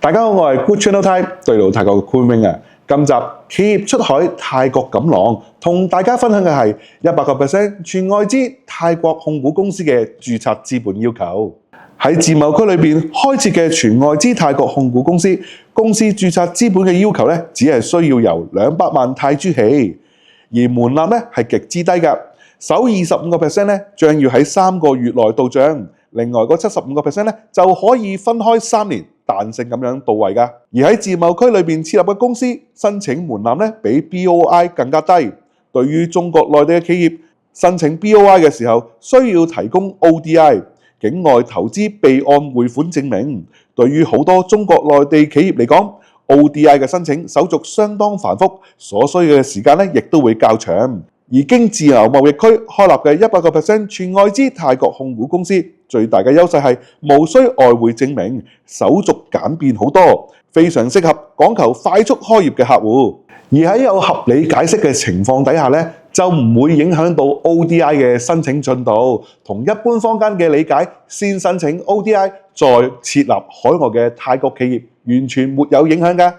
大家好，我係 Good Channel Thai 對路泰國嘅潘永啊。今集企業出海泰國錦囊，同大家分享嘅係100%全外資泰國控股公司嘅註冊資本要求。喺自貿區裏邊開設嘅全外資泰國控股公司，公司註冊資本嘅要求咧，只係需要由200萬泰銖起，而門檻咧係極之低㗎。首25%咧將要喺3個月內到帳，另外嗰75%咧就可以分開3年彈性咁樣到位㗎。而喺自貿區裏邊設立嘅公司申請門檻咧比 BOI 更加低。對於中國內地嘅企業申請 BOI 嘅時候，需要提供 ODI 境外投資備案匯款證明。對於好多中國內地企業嚟講，ODI 嘅申請手續相當繁複，所需嘅時間咧亦都會較長。而經自由貿易區開立嘅100%全外資泰國控股公司，最大嘅優勢係無需外匯證明，手續簡便好多，非常適合講求快速開業嘅客戶。而喺有合理解釋嘅情況底下咧，就唔會影響到 ODI 嘅申請進度。同一般坊間嘅理解，先申請 ODI 再設立海外嘅泰國企業，完全沒有影響㗎。